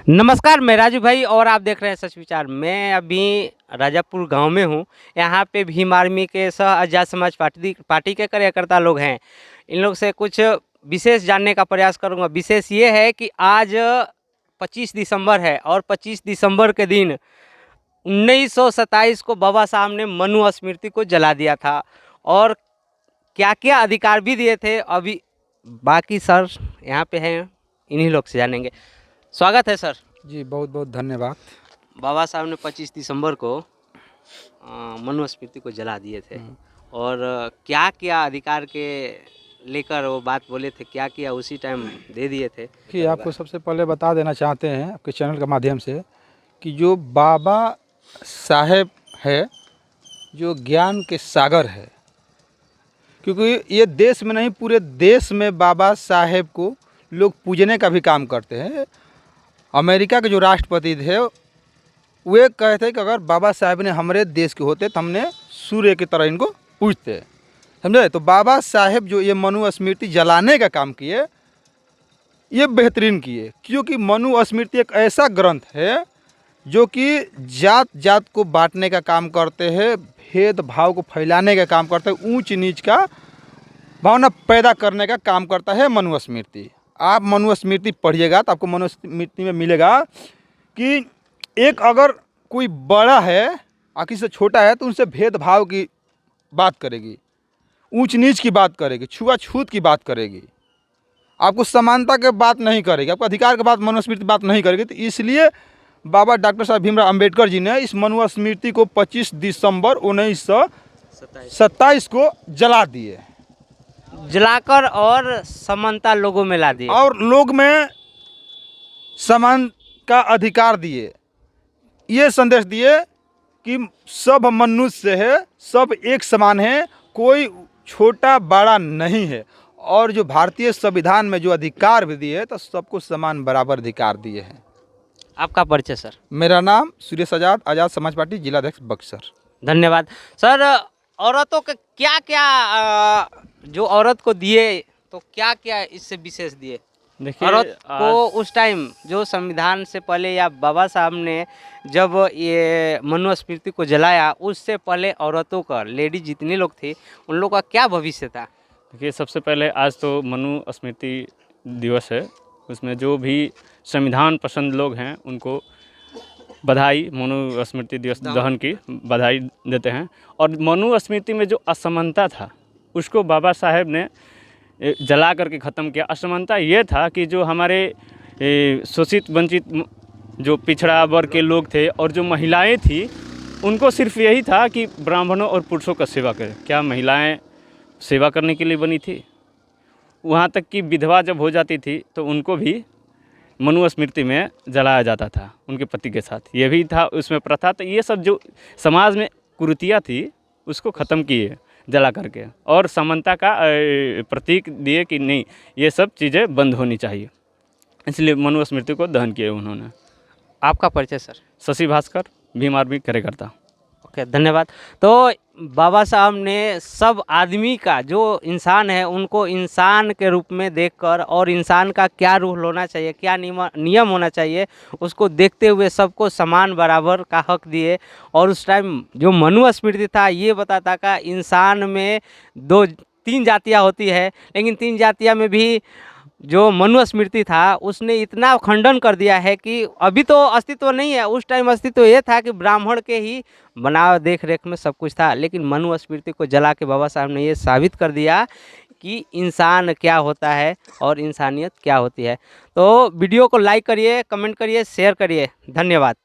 नमस्कार, मैं राजू भाई और आप देख रहे हैं सच विचार। मैं अभी राजापुर गांव में हूं। यहाँ पे भीम आर्मी के सह आज़ाद समाज पार्टी के कार्यकर्ता लोग हैं। इन लोग से कुछ विशेष जानने का प्रयास करूंगा। विशेष ये है कि आज 25 दिसंबर है और 25 दिसंबर के दिन 1927 को बाबा साहब ने मनु स्मृति को जला दिया था और क्या क्या अधिकार भी दिए थे। अभी बाकी सर यहाँ पे हैं, इन्हीं लोग से जानेंगे। स्वागत है सर। जी बहुत बहुत धन्यवाद। बाबा साहब ने 25 दिसंबर को मनु स्मृति को जला दिए थे और क्या क्या अधिकार के लेकर वो बात बोले थे, क्या किया उसी टाइम दे दिए थे। कि आपको सबसे पहले बता देना चाहते हैं आपके चैनल के माध्यम से कि जो बाबा साहेब है जो ज्ञान के सागर है, क्योंकि ये देश में नहीं पूरे देश में बाबा साहेब को लोग पूजने का भी काम करते हैं। अमेरिका के जो राष्ट्रपति थे वे कहते कि अगर बाबा साहेब ने हमारे देश के होते तो हमने सूर्य की तरह इनको पूजते, समझे। तो बाबा साहेब जो ये मनु स्मृति जलाने का काम किए ये बेहतरीन किए, क्योंकि मनु स्मृति एक ऐसा ग्रंथ है जो कि जात जात को बांटने का काम करते हैं, भेदभाव को फैलाने का काम करते हैं, ऊंच नीच का भावना पैदा करने का काम करता है मनु स्मृति। आप मनु स्मृति पढ़िएगा तो आपको मनु स्मृति में मिलेगा कि एक अगर कोई बड़ा है और किसी से छोटा है तो उनसे भेदभाव की बात करेगी, ऊंच नीच की बात करेगी, छुआछूत की बात करेगी, आपको समानता के बात नहीं करेगी, आपको अधिकार के बात मनुस्मृति बात नहीं करेगी। तो इसलिए बाबा डॉक्टर साहब भीमराव अंबेडकर जी ने इस मनुस्मृति को 25 दिसंबर 1927 को जला दिए, जलाकर और समानता लोगों में ला दिए और लोग में समान का अधिकार दिए। ये संदेश दिए कि सब मनुष्य है, सब एक समान है, कोई छोटा बड़ा नहीं है। और जो भारतीय संविधान में जो अधिकार भी दिए तो सबको समान बराबर अधिकार दिए हैं। आपका परिचय सर। मेरा नाम सुरेश आज़ाद, आज़ाद समाज पार्टी जिलाध्यक्ष बक्सर। धन्यवाद सर। औरतों के क्या क्या जो औरत को दिए तो क्या क्या इससे विशेष दिए? देखिए, औरत को उस टाइम जो संविधान से पहले या बाबा साहब ने जब ये मनु स्मृति को जलाया उससे पहले औरतों का, लेडीज जितने लोग थे उन लोगों का क्या भविष्य था? देखिए, सबसे पहले आज तो मनु स्मृति दिवस है, उसमें जो भी संविधान पसंद लोग हैं उनको बधाई, मनु स्मृति दिवस दहन की बधाई देते हैं। और मनु स्मृति में जो असमानता था उसको बाबा साहेब ने जला करके ख़त्म किया। असमानता ये था कि जो हमारे शोषित वंचित जो पिछड़ा वर्ग के लोग थे और जो महिलाएं थी उनको सिर्फ यही था कि ब्राह्मणों और पुरुषों का सेवा करें। क्या महिलाएं सेवा करने के लिए बनी थी? वहाँ तक कि विधवा जब हो जाती थी तो उनको भी मनु स्मृति में जलाया जाता था उनके पति के साथ, ये भी था उसमें प्रथा। तो ये सब जो समाज में कुरीतियाँ थी उसको ख़त्म किए जला करके, और समानता का प्रतीक दिए कि नहीं ये सब चीज़ें बंद होनी चाहिए, इसलिए मनु स्मृति को दहन किए उन्होंने। आपका परिचय सर। शशि भास्कर, भीम आर्मी कार्यकर्ता। ओके, धन्यवाद। तो बाबा साहब ने सब आदमी का, जो इंसान है उनको इंसान के रूप में देखकर और इंसान का क्या रूल होना चाहिए, क्या नियम होना चाहिए, उसको देखते हुए सबको समान बराबर का हक दिए। और उस टाइम जो मनु स्मृति था ये बताता का इंसान में तीन जातियाँ होती है, लेकिन तीन जातियाँ में भी जो मनु स्मृति था उसने इतना खंडन कर दिया है कि अभी तो अस्तित्व नहीं है। उस टाइम अस्तित्व ये था कि ब्राह्मण के ही बनाव देख रेख में सब कुछ था, लेकिन मनु स्मृति को जला के बाबा साहब ने ये साबित कर दिया कि इंसान क्या होता है और इंसानियत क्या होती है। तो वीडियो को लाइक करिए, कमेंट करिए, शेयर करिए। धन्यवाद।